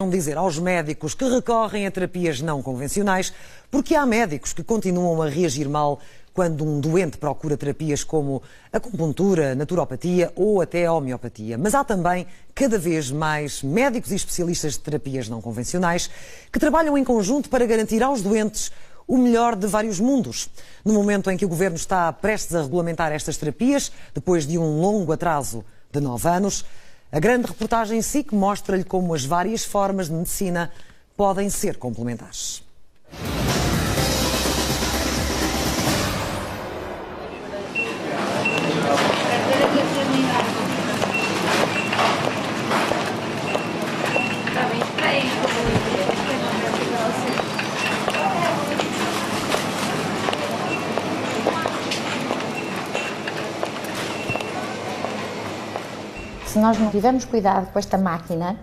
Dizer aos médicos que recorrem a terapias não convencionais, porque há médicos que continuam a reagir mal quando um doente procura terapias como acupuntura, naturopatia ou até a homeopatia. Mas há também cada vez mais médicos e especialistas de terapias não convencionais que trabalham em conjunto para garantir aos doentes o melhor de vários mundos. No momento em que o Governo está prestes a regulamentar estas terapias, depois de um longo atraso de 9 anos, a grande reportagem SIC mostra-lhe como as várias formas de medicina podem ser complementares. Se nós não tivermos cuidado com esta máquina,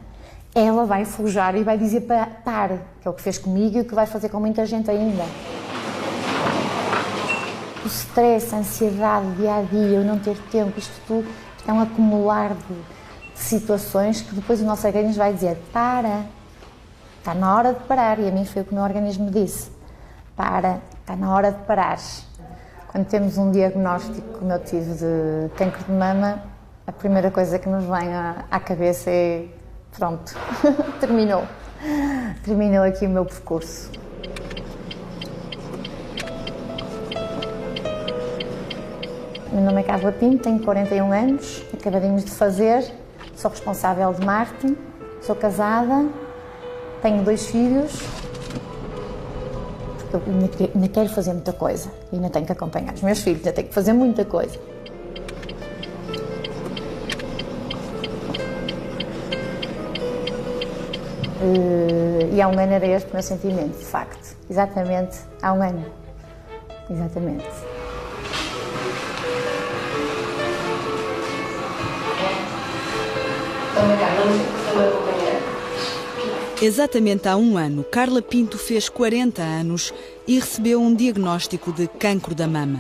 ela vai forjar e vai dizer para pare, que é o que fez comigo e o que vai fazer com muita gente ainda. O stress, a ansiedade, o dia-a-dia, o não ter tempo, isto tudo é um acumular de situações que depois o nosso organismo vai dizer para, está na hora de parar. E a mim foi o que o meu organismo disse, para, está na hora de parar. Quando temos um diagnóstico, como eu tive de cancro de mama, a primeira coisa que nos vem à cabeça é, pronto, terminou aqui o meu percurso. Meu nome é Carla Pinto, tenho 41 anos, acabadinhos de fazer, sou responsável de marketing, sou casada, tenho 2 filhos, porque eu ainda quero fazer muita coisa, ainda tenho que acompanhar os meus filhos, ainda tenho que fazer muita coisa. E há um ano era este o meu sentimento, de facto. Exatamente, há um ano. Exatamente. Exatamente há um ano, Carla Pinto fez 40 anos e recebeu um diagnóstico de cancro da mama.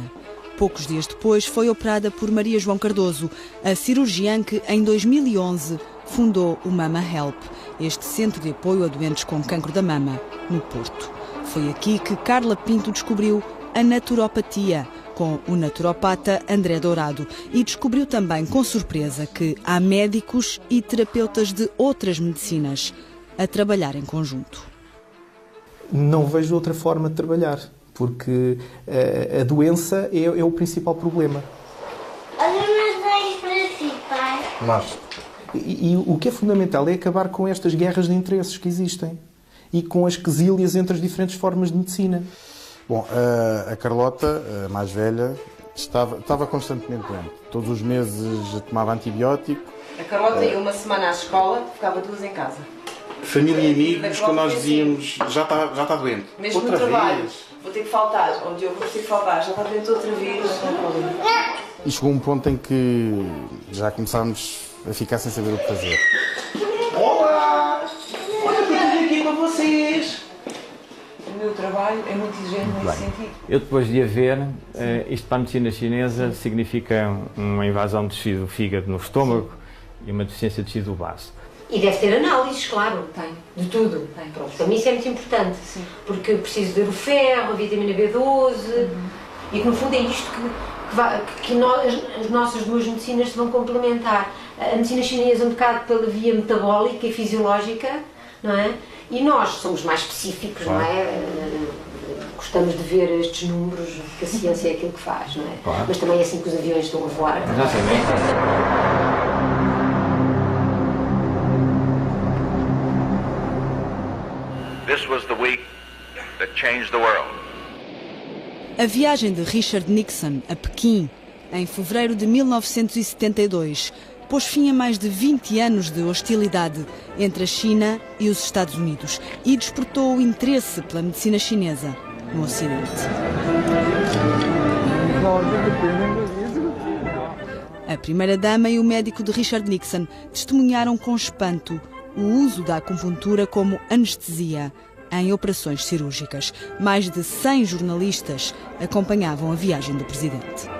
Poucos dias depois foi operada por Maria João Cardoso, a cirurgiã que, em 2011, fundou o Mama Help, este centro de apoio a doentes com cancro da mama, no Porto. Foi aqui que Carla Pinto descobriu a naturopatia, com o naturopata André Dourado, e descobriu também, com surpresa, que há médicos e terapeutas de outras medicinas a trabalhar em conjunto. Não vejo outra forma de trabalhar, porque a doença é o principal problema. Olha, mas para si, pai. Mas... E o que é fundamental é acabar com estas guerras de interesses que existem e com as quesílias entre as diferentes formas de medicina. Bom, a Carlota, a mais velha, estava constantemente doente. Todos os meses tomava antibiótico. A Carlota ia uma semana à escola, ficava 2 em casa. Família e amigos, quando nós dizíamos, já está doente. Mesmo no trabalho, vou ter que faltar, ou Diogo, vou ter que faltar, já está doente outra vez. E chegou um ponto em que já começámos a ficar sem saber o que fazer. Olá! Olha o que eu tenho aqui para vocês! O meu trabalho é muito exigente nesse sentido. Eu depois de a ver, isto para a medicina chinesa significa uma invasão de tecido do fígado no estômago e uma deficiência de tecido do baço. E deve ter análises, claro. Tem. De tudo. Tem. Pronto, para mim isso é muito importante. Sim. Porque preciso ver o ferro, a vitamina B12, e que no fundo é isto que as nossas 2 medicinas se vão complementar. A medicina chinesa é um bocado pela via metabólica e fisiológica, não é? E nós somos mais específicos, não é? Gostamos de ver estes números, porque a ciência é aquilo que faz, não é? Claro. Mas também é assim que os aviões estão a voar. Exatamente. This was the week that changed the world. A viagem de Richard Nixon a Pequim, em fevereiro de 1972, pôs fim a mais de 20 anos de hostilidade entre a China e os Estados Unidos e despertou o interesse pela medicina chinesa no Ocidente. A primeira-dama e o médico de Richard Nixon testemunharam com espanto o uso da acupuntura como anestesia em operações cirúrgicas. Mais de 100 jornalistas acompanhavam a viagem do presidente.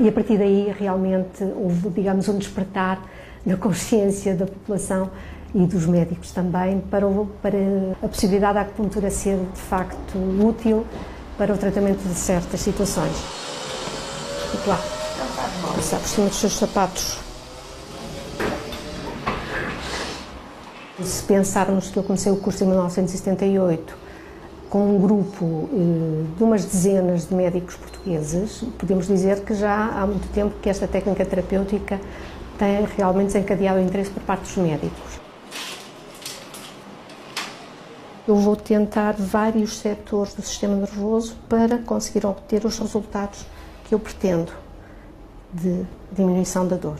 E a partir daí realmente houve, digamos, um despertar na consciência da população e dos médicos também, para a possibilidade da acupuntura ser, de facto, útil para o tratamento de certas situações. Desculpe lá. Passar por cima dos seus sapatos. Se pensarmos que eu comecei o curso em 1978 com um grupo de umas dezenas de médicos portugueses, podemos dizer que já há muito tempo que esta técnica terapêutica tem realmente desencadeado o interesse por parte dos médicos. Eu vou tentar vários setores do sistema nervoso para conseguir obter os resultados que eu pretendo de diminuição da dor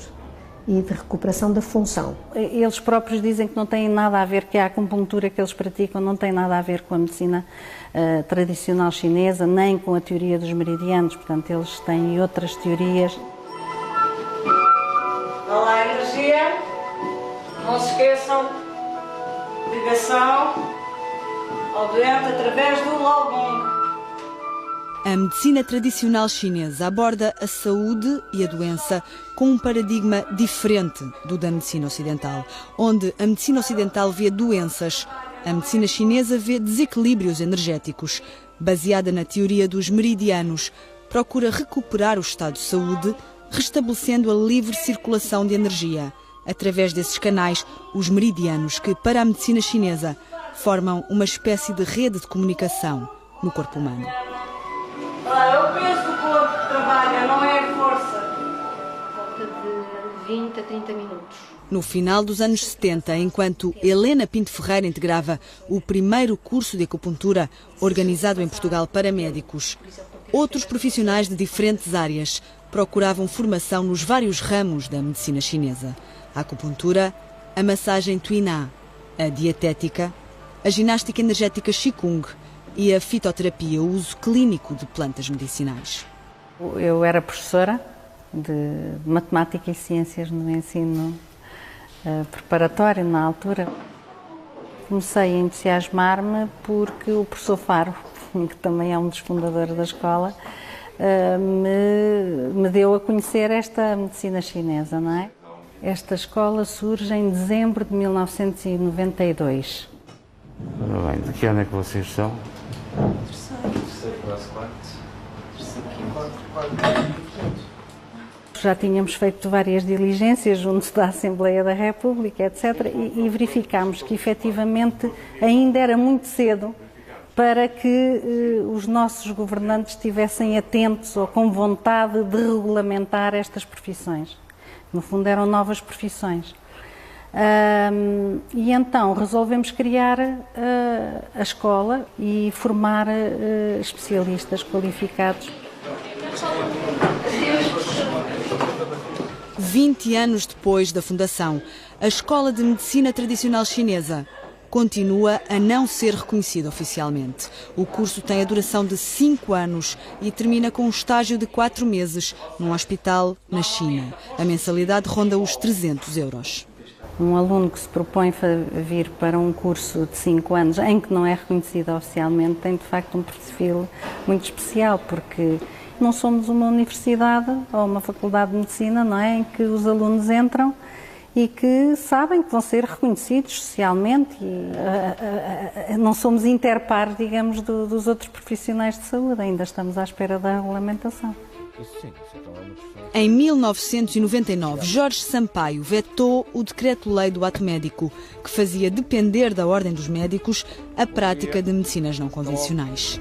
e de recuperação da função. Eles próprios dizem que não tem nada a ver, que a acupuntura que eles praticam não tem nada a ver com a medicina tradicional chinesa, nem com a teoria dos meridianos, portanto eles têm outras teorias. Olá, energia, não se esqueçam, ligação ao doente através do Laogong. A medicina tradicional chinesa aborda a saúde e a doença com um paradigma diferente do da medicina ocidental, onde a medicina ocidental vê doenças, a medicina chinesa vê desequilíbrios energéticos. Baseada na teoria dos meridianos, procura recuperar o estado de saúde, restabelecendo a livre circulação de energia, através desses canais, os meridianos, que para a medicina chinesa formam uma espécie de rede de comunicação no corpo humano. Eu penso que o corpo trabalha, não é a força. Volta de 20 a 30 minutos. No final dos anos 70, enquanto Helena Pinto Ferreira integrava o primeiro curso de acupuntura organizado em Portugal para médicos, outros profissionais de diferentes áreas procuravam formação nos vários ramos da medicina chinesa. A acupuntura, a massagem Tuina, a dietética, a ginástica energética Qigong e a fitoterapia, o uso clínico de plantas medicinais. Eu era professora de matemática e ciências no ensino preparatório na altura. Comecei a entusiasmar-me porque o professor Faro, que também é um dos fundadores da escola, me deu a conhecer esta medicina chinesa, não é? Esta escola surge em dezembro de 1992. Ora bem, de que ano é que vocês são? Terceiro, quase quarto. Já tínhamos feito várias diligências junto da Assembleia da República, etc. E verificámos que, efetivamente, ainda era muito cedo para que os nossos governantes estivessem atentos ou com vontade de regulamentar estas profissões. No fundo, eram novas profissões. E então resolvemos criar a escola e formar especialistas qualificados. 20 anos depois da fundação, a Escola de Medicina Tradicional Chinesa continua a não ser reconhecida oficialmente. O curso tem a duração de 5 anos e termina com um estágio de 4 meses num hospital na China. A mensalidade ronda os 300 euros. Um aluno que se propõe vir para um curso de 5 anos em que não é reconhecido oficialmente tem de facto um perfil muito especial, porque não somos uma universidade ou uma faculdade de medicina, não é, em que os alunos entram e que sabem que vão ser reconhecidos socialmente e não somos interpares, digamos, dos outros profissionais de saúde, ainda estamos à espera da regulamentação. Em 1999, Jorge Sampaio vetou o decreto-lei do ato médico, que fazia depender da Ordem dos Médicos a prática de medicinas não convencionais.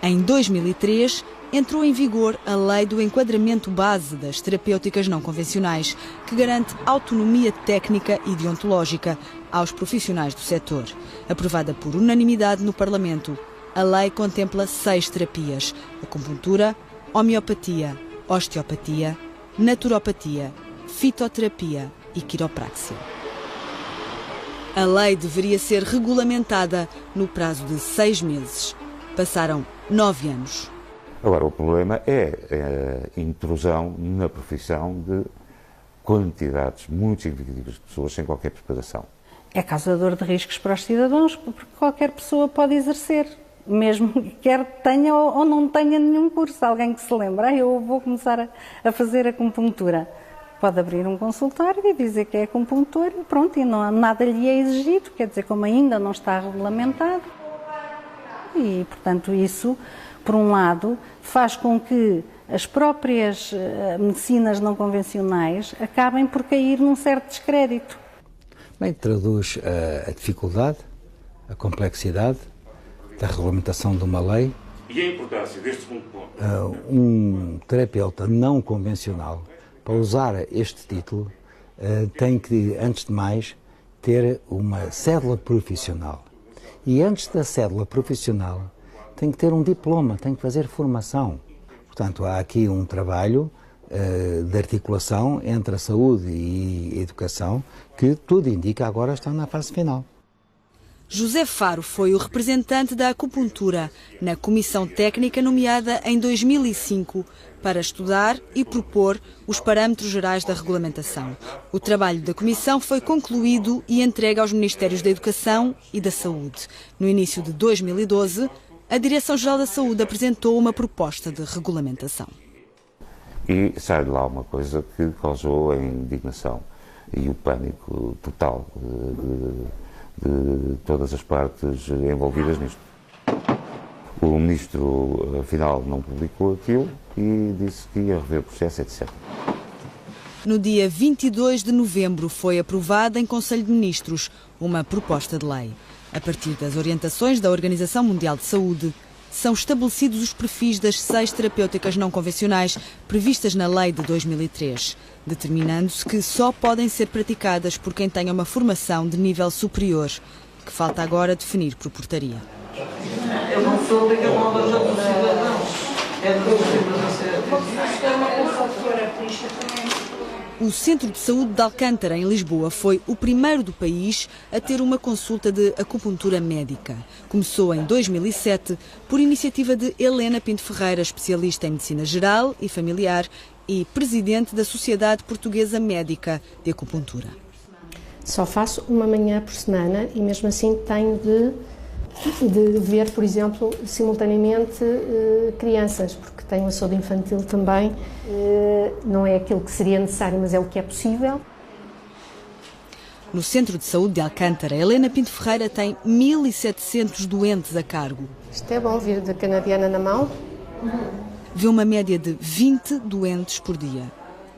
Em 2003, entrou em vigor a Lei do Enquadramento Base das Terapêuticas Não Convencionais, que garante autonomia técnica e deontológica aos profissionais do setor. Aprovada por unanimidade no Parlamento, a lei contempla 6 terapias: acupuntura, homeopatia, osteopatia, naturopatia, fitoterapia e quiropraxia. A lei deveria ser regulamentada no prazo de 6 meses. Passaram 9 anos. Agora, o problema é a intrusão na profissão de quantidades muito significativas de pessoas sem qualquer preparação. É causador de riscos para os cidadãos, porque qualquer pessoa pode exercer, mesmo que quer tenha ou não tenha nenhum curso. Alguém que se lembra, eu vou começar a fazer acupuntura. pode abrir um consultório e dizer que é acupuntor e pronto, e não, nada lhe é exigido, quer dizer, como ainda não está regulamentado. E, portanto, isso, por um lado, faz com que as próprias medicinas não convencionais acabem por cair num certo descrédito. Bem, traduz a dificuldade, a complexidade da regulamentação de uma lei. E a importância deste segundo ponto? Um terapeuta não convencional, para usar este título, tem que, antes de mais, ter uma cédula profissional. E antes da cédula profissional, tem que ter um diploma, tem que fazer formação. Portanto, há aqui um trabalho de articulação entre a saúde e a educação que tudo indica agora está na fase final. José Faro foi o representante da acupuntura na comissão técnica nomeada em 2005 para estudar e propor os parâmetros gerais da regulamentação. O trabalho da comissão foi concluído e entregue aos Ministérios da Educação e da Saúde. No início de 2012, a Direção-Geral da Saúde apresentou uma proposta de regulamentação. E sai de lá uma coisa que causou a indignação e o pânico total de todas as partes envolvidas nisto. O ministro, afinal, não publicou aquilo e disse que ia rever o processo, etc. No dia 22 de novembro foi aprovada em Conselho de Ministros uma proposta de lei. A partir das orientações da Organização Mundial de Saúde, são estabelecidos os perfis das 6 terapêuticas não convencionais previstas na Lei de 2003, determinando-se que só podem ser praticadas por quem tenha uma formação de nível superior, que falta agora definir por portaria. Eu não sou daquela nova região do cidadão. É do O Centro de Saúde de Alcântara, em Lisboa, foi o primeiro do país a ter uma consulta de acupuntura médica. Começou em 2007 por iniciativa de Helena Pinto Ferreira, especialista em medicina geral e familiar e presidente da Sociedade Portuguesa Médica de Acupuntura. Só faço uma manhã por semana e mesmo assim tenho de ver, por exemplo, simultaneamente crianças, porque tenho a saúde infantil também. Não é aquilo que seria necessário, mas é o que é possível. No Centro de Saúde de Alcântara, Helena Pinto Ferreira tem 1.700 doentes a cargo. Isto é bom, vir da canadiana na mão. Vê uma média de 20 doentes por dia.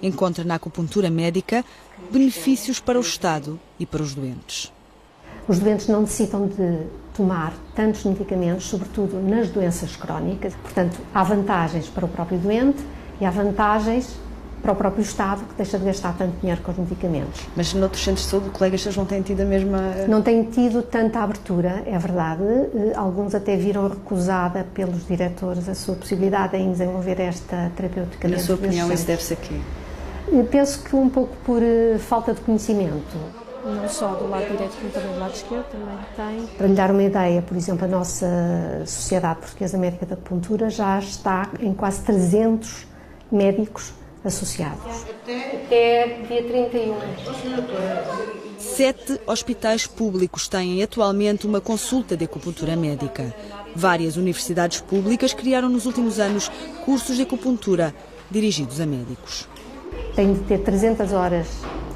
Encontra na acupuntura médica benefícios para o Estado e para os doentes. Os doentes não necessitam de tomar tantos medicamentos, sobretudo nas doenças crónicas. Portanto, há vantagens para o próprio doente e há vantagens para o próprio Estado, que deixa de gastar tanto dinheiro com os medicamentos. Mas noutros centros de saúde, colegas seus não têm tido a mesma... Não têm tido tanta abertura, é verdade. Alguns até viram recusada pelos diretores a sua possibilidade em desenvolver esta terapêutica. Na sua opinião, isso deve-se a quê? Penso que um pouco por falta de conhecimento. Não só do lado direito como também do lado esquerdo, também tem. Para lhe dar uma ideia, por exemplo, a nossa Sociedade Portuguesa Médica de Acupuntura já está em quase 300 médicos associados. Até dia 31. 7 hospitais públicos têm atualmente uma consulta de acupuntura médica. Várias universidades públicas criaram nos últimos anos cursos de acupuntura dirigidos a médicos. Tem de ter 300 horas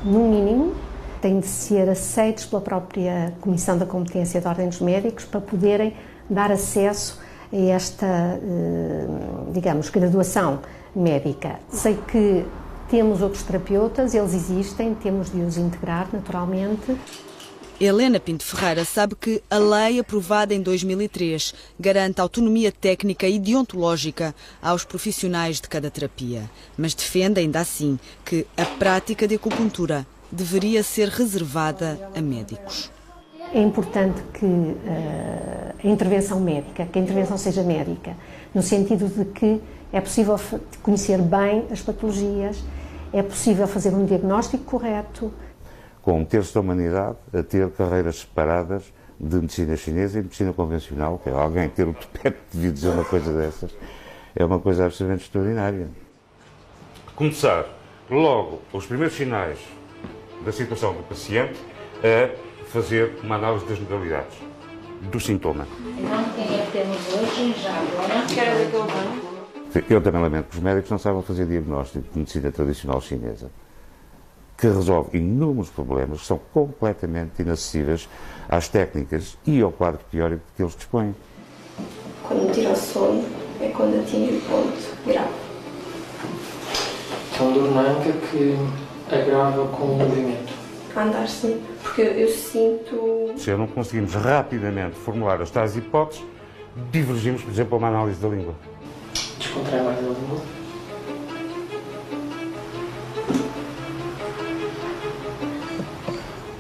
no mínimo, tem de ser aceitos pela própria Comissão da Competência da Ordem dos Médicos para poderem dar acesso a esta, digamos, graduação médica. Sei que temos outros terapeutas, eles existem, temos de os integrar naturalmente. Helena Pinto Ferreira sabe que a lei aprovada em 2003 garante autonomia técnica e deontológica aos profissionais de cada terapia, mas defende ainda assim que a prática de acupuntura deveria ser reservada a médicos. É importante que a intervenção médica, que a intervenção seja médica, no sentido de que é possível conhecer bem as patologias, é possível fazer um diagnóstico correto. Com um terço da humanidade a ter carreiras separadas de medicina chinesa e medicina convencional, que é alguém ter o tupete de vir dizer uma coisa dessas, é uma coisa absolutamente extraordinária. Começar logo os primeiros sinais da situação do paciente a fazer uma análise das modalidades, do sintoma. Então, quem é que temos hoje, já agora? Quero ver que eu Eu também lamento que os médicos não sabem fazer diagnóstico de medicina tradicional chinesa. que resolve inúmeros problemas que são completamente inacessíveis às técnicas e ao quadro teórico que eles dispõem. Quando me tira o sono é quando atinge o ponto grave. É uma dor na anca que agrava com o movimento. A andar sim, porque eu sinto... Se não conseguimos rapidamente formular as tais hipóteses, divergimos, por exemplo, a uma análise da língua. Descontrai mais a língua.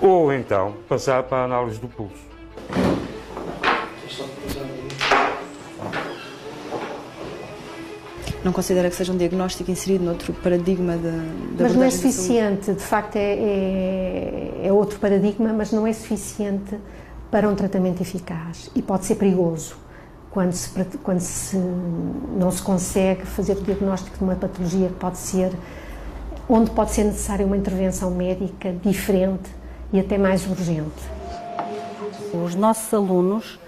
Ou então passar para a análise do pulso. Não considera que seja um diagnóstico inserido noutro paradigma da Mas não é suficiente, de facto é outro paradigma, mas não é suficiente para um tratamento eficaz e pode ser perigoso quando não se consegue fazer o diagnóstico de uma patologia que pode ser, onde pode ser necessária uma intervenção médica diferente e até mais urgente. Os nossos alunos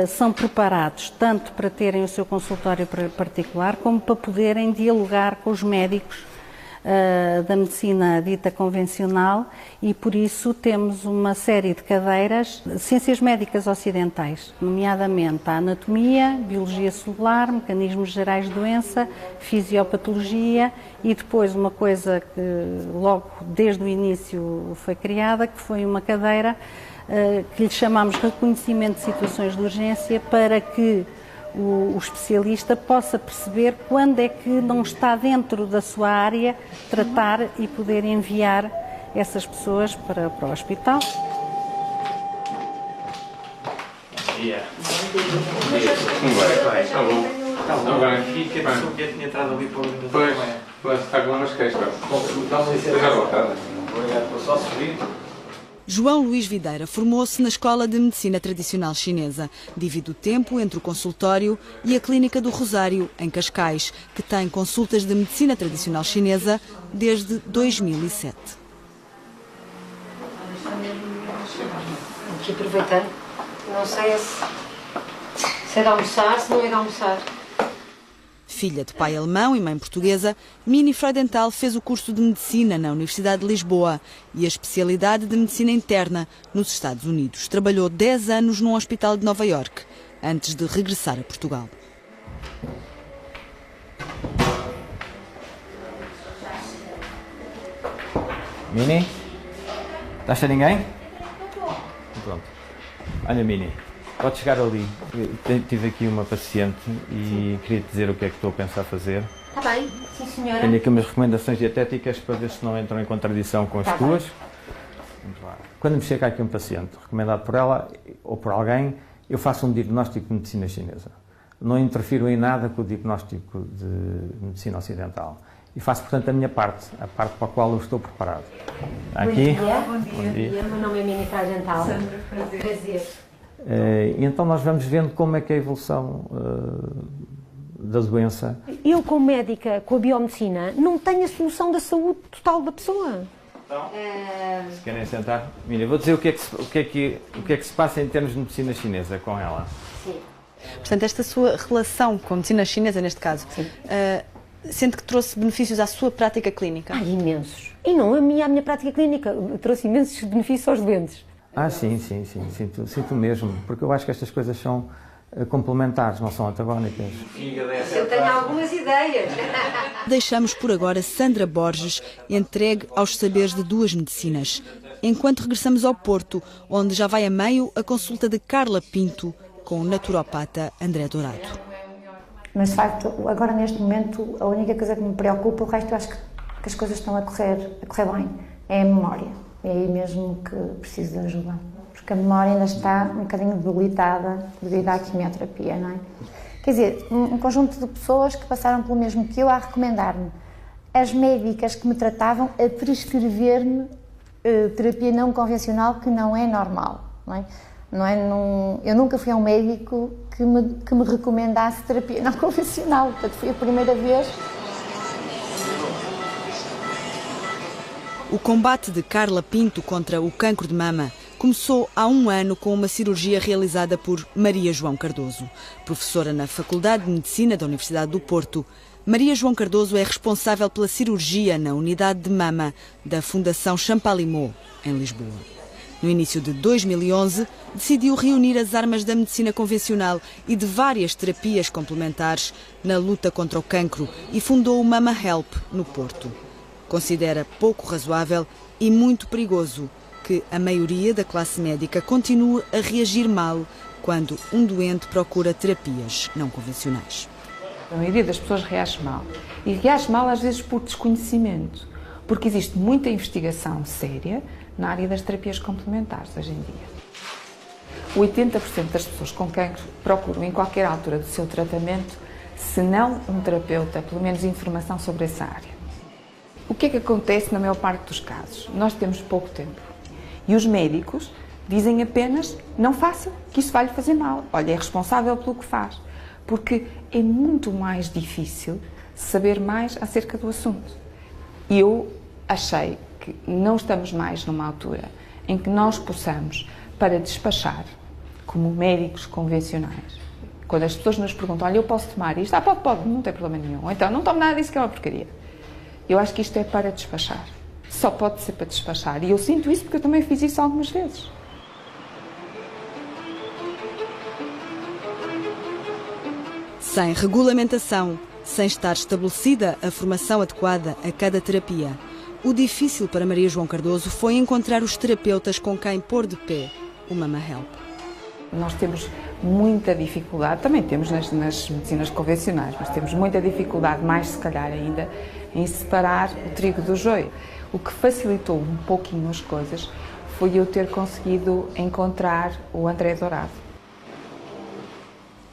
são preparados tanto para terem o seu consultório particular como para poderem dialogar com os médicos da medicina dita convencional e por isso temos uma série de cadeiras de ciências médicas ocidentais, nomeadamente a anatomia, biologia celular, mecanismos gerais de doença, fisiopatologia e depois uma coisa que logo desde o início foi criada, que foi uma cadeira que lhe chamamos reconhecimento de situações de urgência para que o especialista possa perceber quando é que não está dentro da sua área tratar e poder enviar essas pessoas para o hospital. Como vai? Está bom. Agora aqui, que a pessoa que tinha entrado ali para o... Pois, está com umas queixas. Dá-me licença. Obrigado, vou só subir. João Luís Videira formou-se na Escola de Medicina Tradicional Chinesa. Divide o tempo entre o consultório e a Clínica do Rosário, em Cascais, que tem consultas de medicina tradicional chinesa desde 2007. Aqui aproveitando, não sei se é de almoçar, se não é de almoçar. Filha de pai alemão e mãe portuguesa, Mini Freudenthal fez o curso de Medicina na Universidade de Lisboa e a especialidade de Medicina Interna nos Estados Unidos. Trabalhou 10 anos num hospital de Nova Iorque, antes de regressar a Portugal. Mini? Estás sem ninguém? Pronto. Olha, Mini. Pode chegar ali. Tive aqui uma paciente e queria te dizer o que é que estou a pensar fazer. Está bem, sim senhora. Tenho aqui umas recomendações dietéticas para ver se não entram em contradição com as tuas. Vamos lá. Quando me chega aqui um paciente recomendado por ela ou por alguém, eu faço um diagnóstico de medicina chinesa. Não interfiro em nada com o diagnóstico de medicina ocidental. E faço, portanto, a minha parte, a parte para a qual eu estou preparado. Aqui. Bom dia. Meu nome é Mini Freudenthal. Sandra, prazer. E então nós vamos vendo como é que é a evolução da doença. Eu, como médica com a biomedicina, não tenho a solução da saúde total da pessoa. Então, se querem sentar, Mira, vou dizer o que é que se passa em termos de medicina chinesa com ela. Sim. Portanto, esta sua relação com a medicina chinesa, neste caso, sente que trouxe benefícios à sua prática clínica? Imensos. E não a minha prática clínica, trouxe imensos benefícios aos doentes. Sim, sinto mesmo, porque eu acho que estas coisas são complementares, não são antagónicas. Eu tenho algumas ideias. Deixamos por agora Sandra Borges entregue aos saberes de duas medicinas, enquanto regressamos ao Porto, onde já vai a meio a consulta de Carla Pinto com o naturopata André Dourado. Mas de facto, agora neste momento, a única coisa que me preocupa, o resto eu acho que as coisas estão a correr bem, é a memória. É aí mesmo que preciso de ajuda, porque a memória ainda está um bocadinho debilitada devido à quimioterapia, não é? Quer dizer, um conjunto de pessoas que passaram pelo mesmo que eu a recomendar-me, as médicas que me tratavam a prescrever-me terapia não convencional que não é normal, não é? Eu nunca fui a um médico que me recomendasse terapia não convencional, portanto foi a primeira vez. O combate de Carla Pinto contra o cancro de mama começou há 1 ano com uma cirurgia realizada por Maria João Cardoso, professora na Faculdade de Medicina da Universidade do Porto. Maria João Cardoso é responsável pela cirurgia na unidade de mama da Fundação Champalimau, em Lisboa. No início de 2011, decidiu reunir as armas da medicina convencional e de várias terapias complementares na luta contra o cancro e fundou o Mama Help, no Porto. Considera pouco razoável e muito perigoso que a maioria da classe médica continue a reagir mal quando um doente procura terapias não convencionais. A maioria das pessoas reage mal. E reage mal às vezes por desconhecimento, porque existe muita investigação séria na área das terapias complementares hoje em dia. 80% das pessoas com cancro procuram em qualquer altura do seu tratamento, se não um terapeuta, pelo menos informação sobre essa área. O que é que acontece na maior parte dos casos? Nós temos pouco tempo e os médicos dizem apenas não faça, que isso vai lhe fazer mal. Olha, é responsável pelo que faz. Porque é muito mais difícil saber mais acerca do assunto. E eu achei que não estamos mais numa altura em que nós possamos, para despachar, como médicos convencionais, quando as pessoas nos perguntam, olha, eu posso tomar isto? Pode, não tem problema nenhum. Ou então, não tomo nada disso que é uma porcaria. Eu acho que isto é para despachar. Só pode ser para despachar. E eu sinto isso porque eu também fiz isso algumas vezes. Sem regulamentação, sem estar estabelecida a formação adequada a cada terapia, o difícil para Maria João Cardoso foi encontrar os terapeutas com quem pôr de pé o Mama Help. Nós temos muita dificuldade, também temos nas medicinas convencionais, mas temos muita dificuldade, mais se calhar ainda, em separar o trigo do joio. O que facilitou um pouquinho as coisas foi eu ter conseguido encontrar o André Dourado.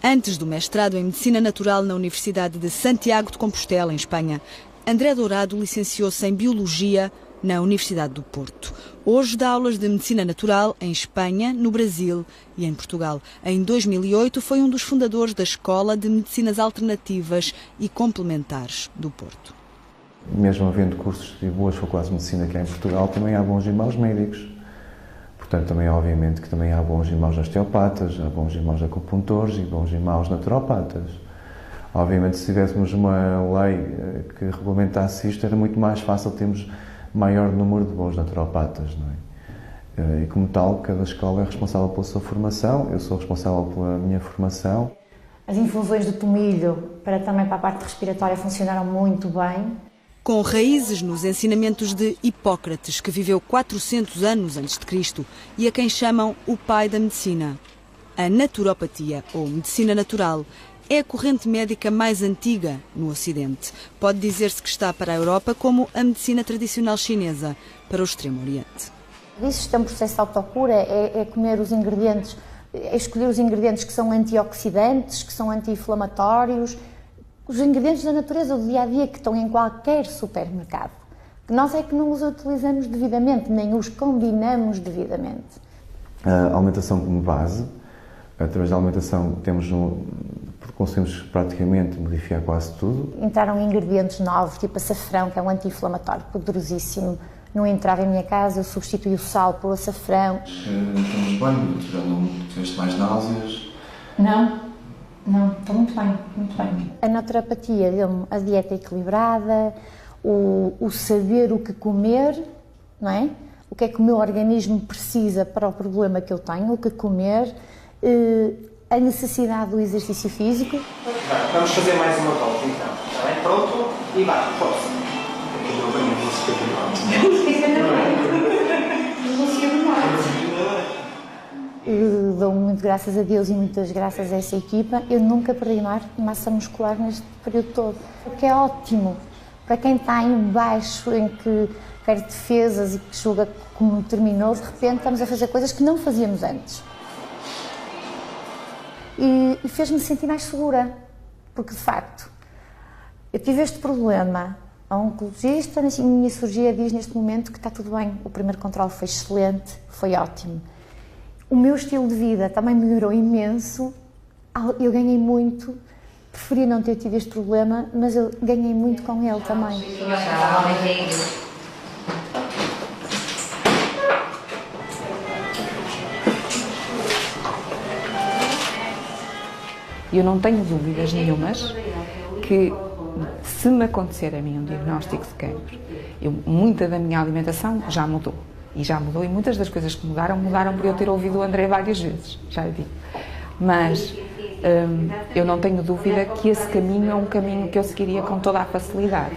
Antes do mestrado em Medicina Natural na Universidade de Santiago de Compostela, em Espanha, André Dourado licenciou-se em Biologia na Universidade do Porto. Hoje dá aulas de Medicina Natural em Espanha, no Brasil e em Portugal. Em 2008 foi um dos fundadores da Escola de Medicinas Alternativas e Complementares do Porto. Mesmo havendo cursos de boas faculdades de medicina que há em Portugal, também há bons e maus médicos. Portanto, também obviamente que também há bons e maus osteopatas, há bons e maus acupuntores e bons e maus naturopatas. Obviamente, se tivéssemos uma lei que regulamentasse isto, era muito mais fácil termos maior número de bons naturopatas, não é? E como tal, cada escola é responsável pela sua formação, eu sou responsável pela minha formação. As infusões de tomilho também para a parte respiratória funcionaram muito bem. Com raízes nos ensinamentos de Hipócrates, que viveu 400 anos antes de Cristo, e a quem chamam o pai da medicina. A naturopatia, ou medicina natural, é a corrente médica mais antiga no Ocidente. Pode dizer-se que está para a Europa como a medicina tradicional chinesa para o Extremo Oriente. Isto é um processo de autocura, é comer os ingredientes, é escolher os ingredientes que são antioxidantes, que são anti-inflamatórios, os ingredientes da natureza do dia-a-dia que estão em qualquer supermercado. Nós é que não os utilizamos devidamente, nem os combinamos devidamente. A alimentação como base, através da alimentação conseguimos praticamente modificar quase tudo. Entraram ingredientes novos, tipo açafrão, que é um anti-inflamatório poderosíssimo. Não entrava em minha casa, eu substituí o sal por açafrão. Estamos bem, já não tiveste mais náuseas? Não, estou muito bem, muito bem. A naturopatia deu-me a dieta equilibrada, o saber o que comer, não é? O que é que o meu organismo precisa para o problema que eu tenho, o que comer, a necessidade do exercício físico. Vamos fazer mais uma volta então, está bem? Pronto? E vai, força. Dou muito graças a Deus e muitas graças a essa equipa. Eu nunca perdi massa muscular neste período todo, o que é ótimo para quem está em baixo, em que quer defesas e que julga como terminou. De repente estamos a fazer coisas que não fazíamos antes. E fez-me sentir mais segura, porque de facto eu tive este problema. A oncologista na minha cirurgia diz neste momento que está tudo bem, o primeiro controle foi excelente, foi ótimo. O meu estilo de vida também melhorou imenso, eu ganhei muito, preferia não ter tido este problema, mas eu ganhei muito com ele também. Eu não tenho dúvidas nenhumas que se me acontecer a mim um diagnóstico de cancro, muita da minha alimentação já mudou. E já mudou, e muitas das coisas que mudaram por eu ter ouvido o André várias vezes, já lhe digo. Mas eu não tenho dúvida que esse caminho é um caminho que eu seguiria com toda a facilidade.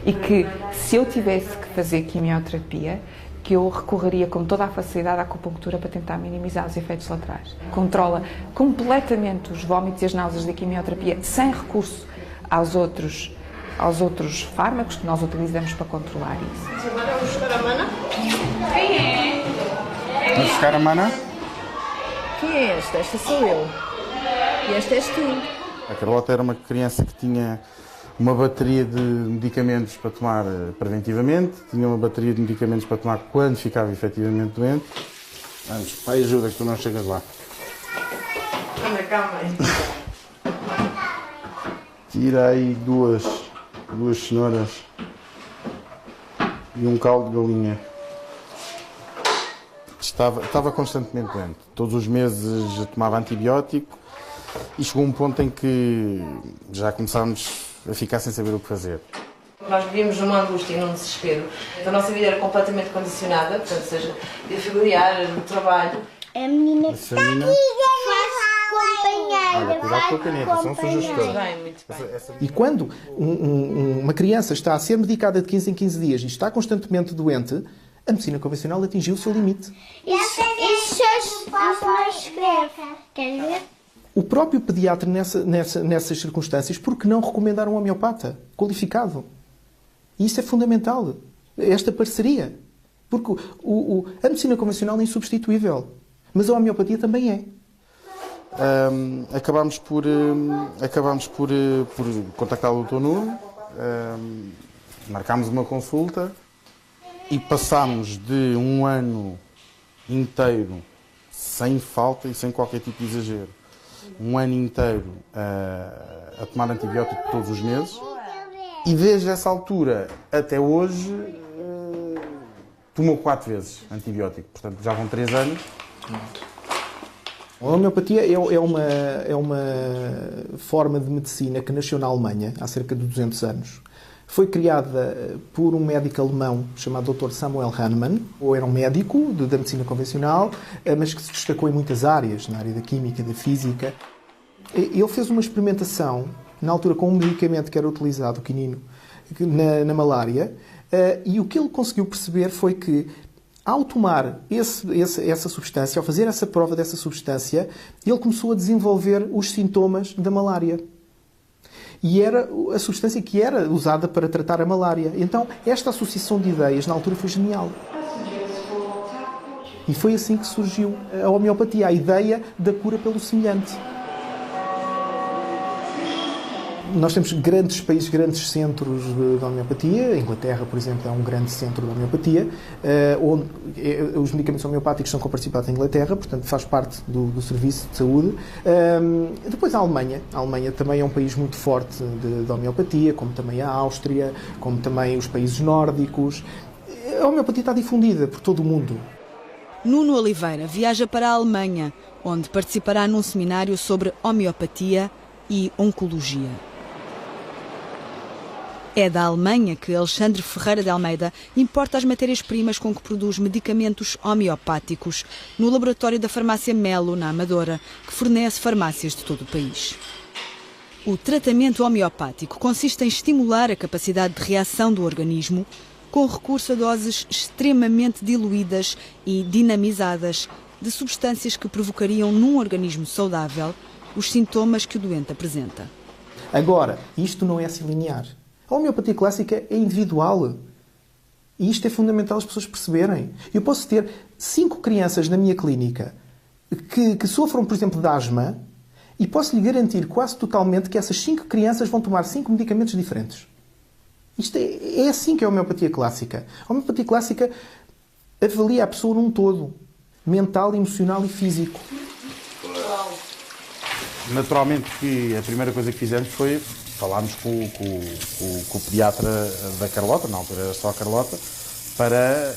E que, se eu tivesse que fazer quimioterapia, que eu recorreria com toda a facilidade à acupuntura para tentar minimizar os efeitos laterais. Controla completamente os vômitos e as náuseas da quimioterapia, sem recurso aos outros fármacos que nós utilizamos para controlar isso. Agora vamos buscar a mana? Quem é? Vamos buscar a mana? Quem é esta? Esta sou eu. E esta és tu. A Carlota era uma criança que tinha uma bateria de medicamentos para tomar preventivamente, tinha uma bateria de medicamentos para tomar quando ficava efetivamente doente. Vamos, pai, ajuda que tu não chegas lá. Anda cá, mãe. Tira aí duas cenouras e um caldo de galinha. Estava constantemente doente. Todos os meses eu tomava antibiótico e chegou um ponto em que já começámos a ficar sem saber o que fazer. Nós vivíamos numa angústia e num desespero. A nossa vida era completamente condicionada, portanto, seja vida familiar, no trabalho. A menina que está aqui, faz companheira. Olha, cuidado com a caneta, são sugestões. E quando uma criança está a ser medicada de 15 em 15 dias e está constantemente doente, a medicina convencional atingiu o seu limite. Isso não escreve. Quer ver? O próprio pediatra, nessas circunstâncias, por que não recomendar um homeopata qualificado? E isso é fundamental, esta parceria. Porque a medicina convencional é insubstituível, mas a homeopatia também é. Acabámos por contactar o Dr. Nuno, marcámos uma consulta e passámos de um ano inteiro, sem falta e sem qualquer tipo de exagero, um ano inteiro a tomar antibiótico todos os meses, e desde essa altura até hoje tomou 4 vezes antibiótico, portanto já vão 3 anos. A homeopatia é uma forma de medicina que nasceu na Alemanha há cerca de 200 anos. Foi criada por um médico alemão chamado Dr. Samuel Hahnemann, ou era um médico da medicina convencional, mas que se destacou em muitas áreas, na área da química, da física. Ele fez uma experimentação, na altura, com um medicamento que era utilizado, o quinino, na malária, e o que ele conseguiu perceber foi que, ao tomar essa substância, ao fazer essa prova dessa substância, ele começou a desenvolver os sintomas da malária. E era a substância que era usada para tratar a malária. Então, esta associação de ideias, na altura, foi genial. E foi assim que surgiu a homeopatia, a ideia da cura pelo semelhante. Nós temos grandes países, grandes centros de homeopatia. A Inglaterra, por exemplo, é um grande centro de homeopatia, onde os medicamentos homeopáticos são comparticipados em Inglaterra, portanto faz parte do serviço de saúde. Depois a Alemanha. A Alemanha também é um país muito forte de homeopatia, como também a Áustria, como também os países nórdicos. A homeopatia está difundida por todo o mundo. Nuno Oliveira viaja para a Alemanha, onde participará num seminário sobre homeopatia e oncologia. É da Alemanha que Alexandre Ferreira de Almeida importa as matérias-primas com que produz medicamentos homeopáticos no laboratório da farmácia Melo, na Amadora, que fornece farmácias de todo o país. O tratamento homeopático consiste em estimular a capacidade de reação do organismo com recurso a doses extremamente diluídas e dinamizadas de substâncias que provocariam num organismo saudável os sintomas que o doente apresenta. Agora, isto não é assim linear. A homeopatia clássica é individual. E isto é fundamental as pessoas perceberem. Eu posso ter 5 crianças na minha clínica que sofram, por exemplo, de asma, e posso lhe garantir quase totalmente que essas 5 crianças vão tomar 5 medicamentos diferentes. Isto é assim que é a homeopatia clássica. A homeopatia clássica avalia a pessoa num todo, mental, emocional e físico. Naturalmente que a primeira coisa que fizemos foi falarmos com o pediatra da Carlota, na altura era só a Carlota, para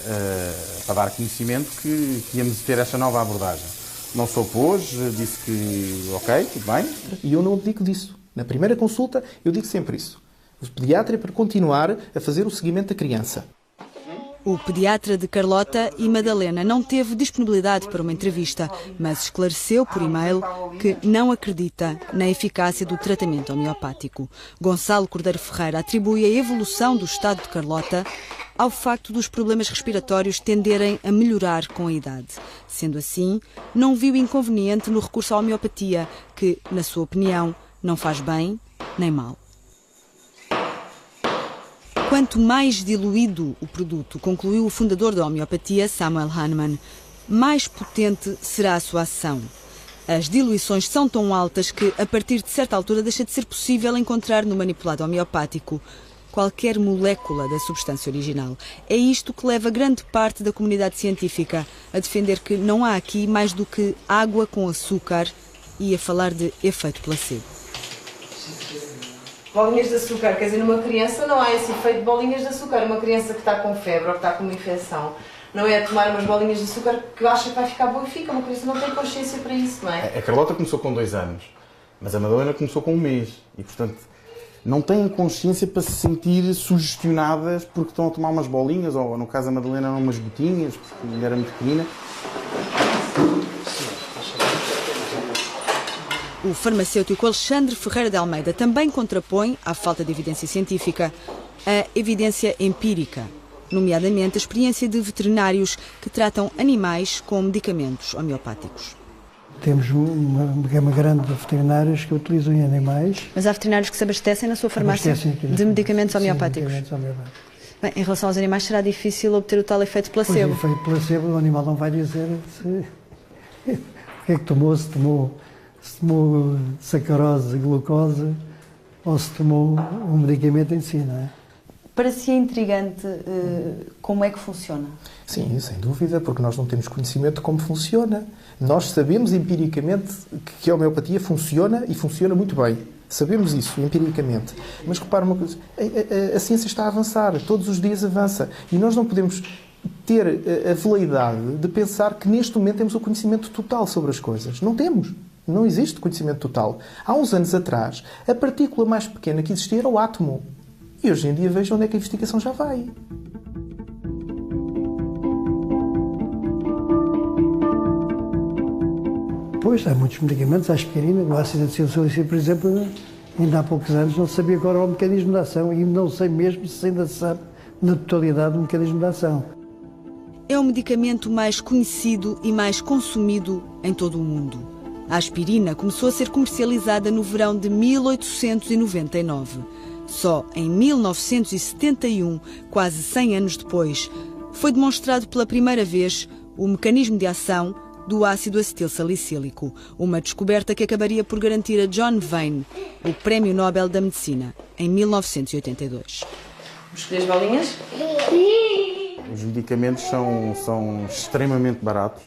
dar conhecimento que íamos ter esta nova abordagem. não se opôs, disse que ok, tudo bem. E eu não abdico disso. Na primeira consulta, eu digo sempre isso. O pediatra é para continuar a fazer o seguimento da criança. O pediatra de Carlota e Madalena não teve disponibilidade para uma entrevista, mas esclareceu por e-mail que não acredita na eficácia do tratamento homeopático. Gonçalo Cordeiro Ferreira atribui a evolução do estado de Carlota ao facto dos problemas respiratórios tenderem a melhorar com a idade. Sendo assim, não viu inconveniente no recurso à homeopatia, que, na sua opinião, não faz bem nem mal. Quanto mais diluído o produto, concluiu o fundador da homeopatia, Samuel Hahnemann, mais potente será a sua ação. As diluições são tão altas que, a partir de certa altura, deixa de ser possível encontrar no manipulado homeopático qualquer molécula da substância original. É isto que leva grande parte da comunidade científica a defender que não há aqui mais do que água com açúcar e a falar de efeito placebo. Bolinhas de açúcar, quer dizer, numa criança não há esse efeito de bolinhas de açúcar. Uma criança que está com febre ou que está com uma infecção, não é tomar umas bolinhas de açúcar que acha que vai ficar boa e fica. Uma criança não tem consciência para isso, não é? A Carlota começou com 2 anos, mas a Madalena começou com 1 mês. E, portanto, não têm consciência para se sentir sugestionadas porque estão a tomar umas bolinhas, ou no caso da Madalena, umas gotinhas, porque ela era muito pequenina. O farmacêutico Alexandre Ferreira de Almeida também contrapõe, à falta de evidência científica, a evidência empírica, nomeadamente a experiência de veterinários que tratam animais com medicamentos homeopáticos. Temos uma gama grande de veterinários que utilizam em animais. Mas há veterinários que se abastecem na sua farmácia de medicamentos homeopáticos? Sim, medicamentos homeopáticos. Bem, em relação aos animais será difícil obter o tal efeito placebo. Pois, o efeito placebo, o animal não vai dizer o que é que tomou, se tomou sacarose, glucose, ou se tomou um medicamento em si, não é? Para si é intrigante como é que funciona? Sim, sem dúvida, porque nós não temos conhecimento de como funciona. Nós sabemos empiricamente que a homeopatia funciona e funciona muito bem. Sabemos isso empiricamente. Mas repara uma coisa, a ciência está a avançar, todos os dias avança. E nós não podemos ter a veleidade de pensar que neste momento temos o conhecimento total sobre as coisas. Não temos. Não existe conhecimento total. Há uns anos atrás, a partícula mais pequena que existia era o átomo. E hoje em dia veja onde é que a investigação já vai. Pois, há muitos medicamentos, a aspirina, o ácido acetilsalicílico, por exemplo, ainda há poucos anos não sabia qual era o mecanismo de ação e não sei mesmo se ainda se sabe na totalidade o mecanismo de ação. É o medicamento mais conhecido e mais consumido em todo o mundo. A aspirina começou a ser comercializada no verão de 1899. Só em 1971, quase 100 anos depois, foi demonstrado pela primeira vez o mecanismo de ação do ácido acetilsalicílico, uma descoberta que acabaria por garantir a John Vane o Prémio Nobel da Medicina, em 1982. Vamos escolher as bolinhas? Os medicamentos são extremamente baratos.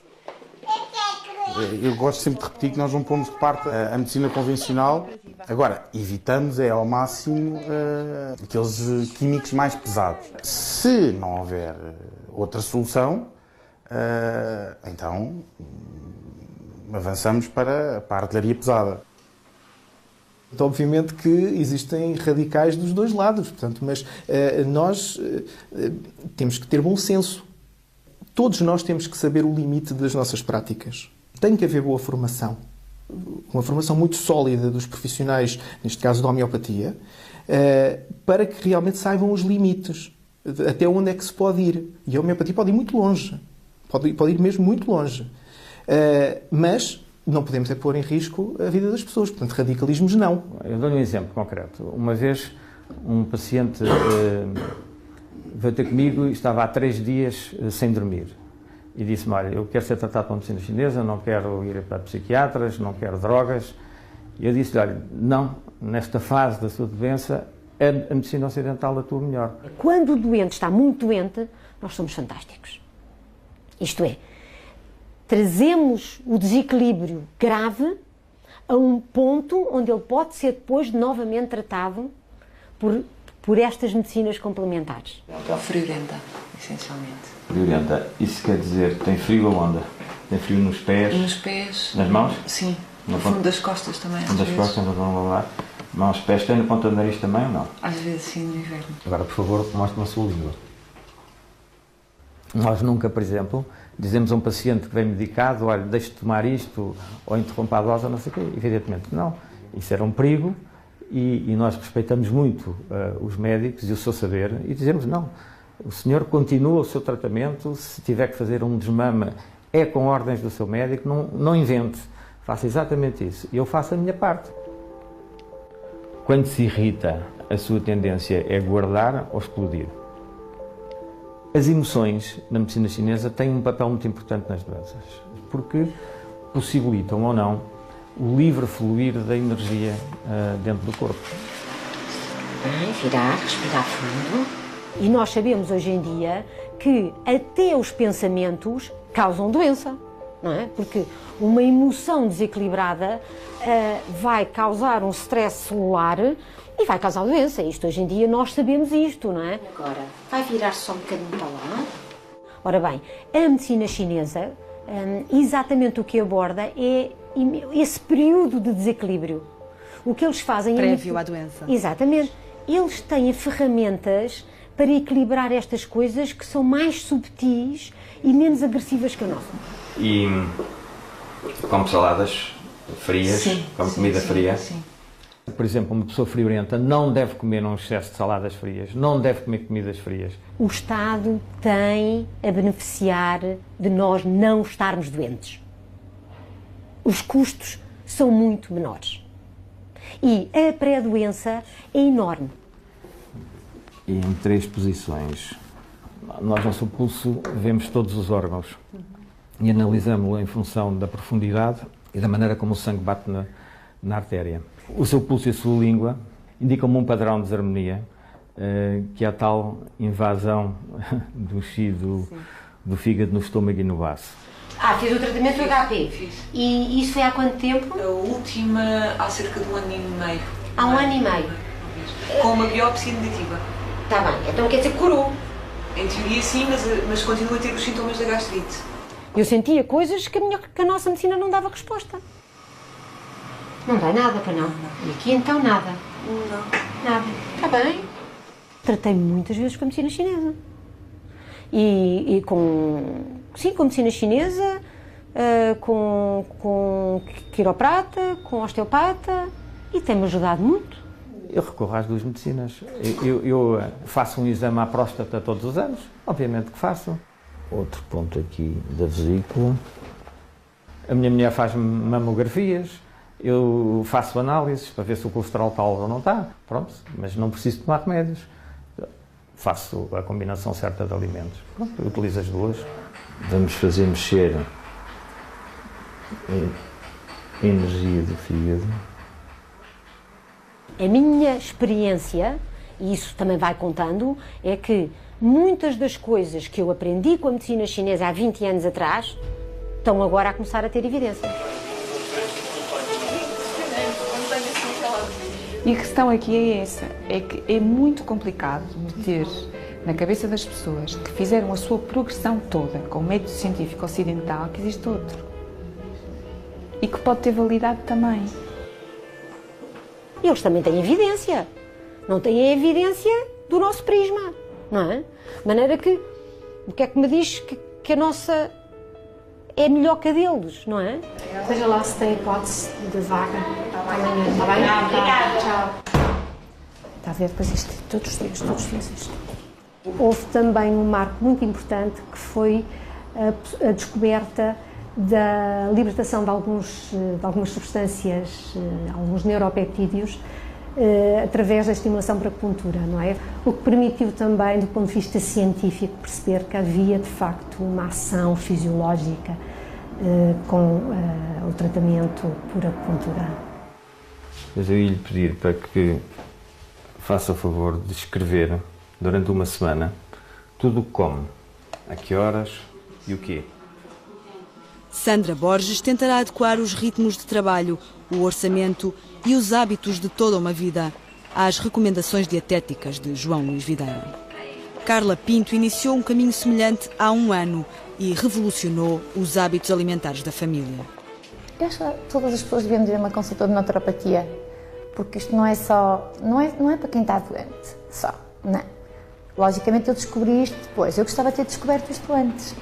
Eu gosto sempre de repetir que nós não pomos de parte a medicina convencional. Agora, evitamos ao máximo aqueles químicos mais pesados. Se não houver outra solução, então avançamos para a artilharia pesada. Então, obviamente que existem radicais dos dois lados, portanto, mas nós temos que ter bom senso. Todos nós temos que saber o limite das nossas práticas. Tem que haver boa formação, uma formação muito sólida dos profissionais, neste caso da homeopatia, para que realmente saibam os limites, até onde é que se pode ir. E a homeopatia pode ir muito longe, pode ir mesmo muito longe. Mas não podemos pôr em risco a vida das pessoas, portanto, radicalismos não. Eu dou-lhe um exemplo concreto. Uma vez, um paciente veio ter comigo e estava há 3 dias sem dormir. E disse-me, olha, eu quero ser tratado pela medicina chinesa, não quero ir para psiquiatras, não quero drogas. E eu disse-lhe, olha, não, nesta fase da sua doença, a medicina ocidental atua melhor. Quando o doente está muito doente, nós somos fantásticos. Isto é, trazemos o desequilíbrio grave a um ponto onde ele pode ser depois novamente tratado por estas medicinas complementares. É friorenta, essencialmente. Friorenta, isso quer dizer, tem frio ou onda? Tem frio nos pés? Nos pés. Nas mãos? Sim. No fundo das costas também. No fundo das costas, não vão lá. Mãos, pés, tem na ponta do nariz também ou não? Às vezes sim, no inverno. Agora, por favor, mostre-me a sua língua. Nós nunca, por exemplo, dizemos a um paciente que vem medicado, olha, deixe de tomar isto, ou interrompa a dose, ou não sei o quê. Evidentemente não. Isso era um perigo e nós respeitamos muito os médicos e o seu saber e dizemos não. O senhor continua o seu tratamento, se tiver que fazer um desmame, é com ordens do seu médico, não invente. Faça exatamente isso. E eu faço a minha parte. Quando se irrita, a sua tendência é guardar ou explodir. As emoções, na medicina chinesa, têm um papel muito importante nas doenças, porque possibilitam ou não o livre fluir da energia dentro do corpo. Virar, respirar fundo. E nós sabemos hoje em dia que até os pensamentos causam doença, não é? Porque uma emoção desequilibrada vai causar um stress celular e vai causar doença. Isto hoje em dia nós sabemos isto, não é? Agora, vai virar só um bocadinho para lá. Ora bem, a medicina chinesa, exatamente o que aborda é esse período de desequilíbrio. O que eles fazem prévio à doença. Exatamente. Eles têm ferramentas para equilibrar estas coisas que são mais subtis e menos agressivas que a nossa. E come saladas frias, sim, come sim, comida sim, fria. Sim. Por exemplo, uma pessoa friorenta não deve comer um excesso de saladas frias, não deve comer comidas frias. O Estado tem a beneficiar de nós não estarmos doentes. Os custos são muito menores. E a pré-doença é enorme. E em 3 posições. Nós, no seu pulso, vemos todos os órgãos e analisamos-lo em função da profundidade e da maneira como o sangue bate na artéria. O seu pulso e a sua língua indicam-me um padrão de desarmonia, que é a tal invasão do chi, do fígado no estômago e no baço. Fez o tratamento do HP. Fiz. E isso foi há quanto tempo? A última há cerca de 1 ano e meio. Há 1 ano e meio. Com uma biópsia negativa. Está bem, então quer dizer que curou. Em teoria sim, mas continua a ter os sintomas da gastrite. Eu sentia coisas que a nossa medicina não dava resposta. Não dá nada para não. E aqui então nada. Não. Nada. Está bem. Tratei-me muitas vezes com a medicina chinesa. E com medicina chinesa, com quiroprata, com osteopata, e tem-me ajudado muito. Eu recorro às 2 medicinas. Eu faço um exame à próstata todos os anos, obviamente que faço. Outro ponto aqui da vesícula. A minha mulher faz mamografias, eu faço análises para ver se o colesterol está ou não está, pronto, mas não preciso tomar remédios. Faço a combinação certa de alimentos. Pronto, eu utilizo as 2. Vamos fazer mexer a energia do fígado. A minha experiência, e isso também vai contando, é que muitas das coisas que eu aprendi com a medicina chinesa há 20 anos atrás estão agora a começar a ter evidência. E a questão aqui é essa, é que é muito complicado meter na cabeça das pessoas que fizeram a sua progressão toda com o método científico ocidental que existe outro. E que pode ter validade também. Eles também têm evidência. Não têm a evidência do nosso prisma, não é? De maneira que, o que é que me diz que a nossa é melhor que a deles, não é? Veja lá se tem hipótese de vaga amanhã, está bem? Obrigada. Tchau. Está a ver, depois isto, todos os dias isto. Houve também um marco muito importante que foi a descoberta da libertação de algumas substâncias, alguns neuropeptídeos, através da estimulação por acupuntura, não é? O que permitiu também, do ponto de vista científico, perceber que havia, de facto, uma ação fisiológica com o tratamento por acupuntura. Mas eu ia lhe pedir para que faça o favor de escrever, durante uma semana, tudo o que come, a que horas e o quê. Sandra Borges tentará adequar os ritmos de trabalho, o orçamento e os hábitos de toda uma vida às recomendações dietéticas de João Luís Videira. Carla Pinto iniciou um caminho semelhante há um ano e revolucionou os hábitos alimentares da família. Eu acho que todas as pessoas deviam ir a uma consulta de naturopatia, porque isto não é só, não é para quem está doente, só, não. Logicamente eu descobri isto depois, eu gostava de ter descoberto isto antes.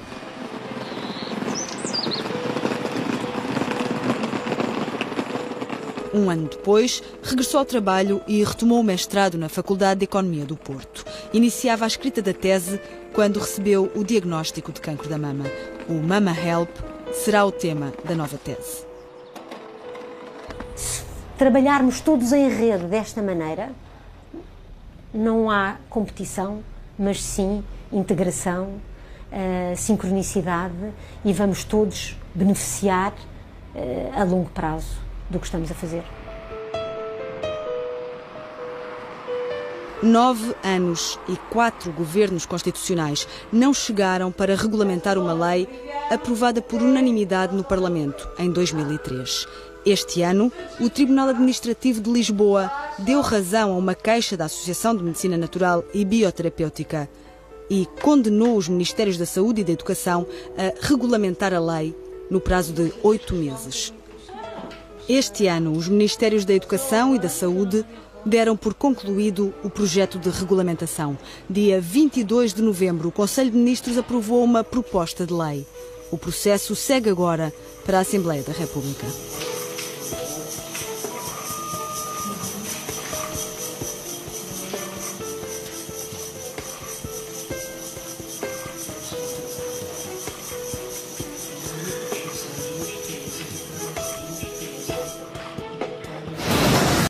Um ano depois, regressou ao trabalho e retomou o mestrado na Faculdade de Economia do Porto. Iniciava a escrita da tese quando recebeu o diagnóstico de cancro da mama. O Mama Help será o tema da nova tese. Se trabalharmos todos em rede desta maneira, não há competição, mas sim integração, sincronicidade, e vamos todos beneficiar a longo prazo do que estamos a fazer. 9 anos e 4 governos constitucionais não chegaram para regulamentar uma lei aprovada por unanimidade no Parlamento em 2003. Este ano, o Tribunal Administrativo de Lisboa deu razão a uma queixa da Associação de Medicina Natural e Bioterapêutica e condenou os Ministérios da Saúde e da Educação a regulamentar a lei no prazo de 8 meses. Este ano, os Ministérios da Educação e da Saúde deram por concluído o projeto de regulamentação. Dia 22 de novembro, o Conselho de Ministros aprovou uma proposta de lei. O processo segue agora para a Assembleia da República.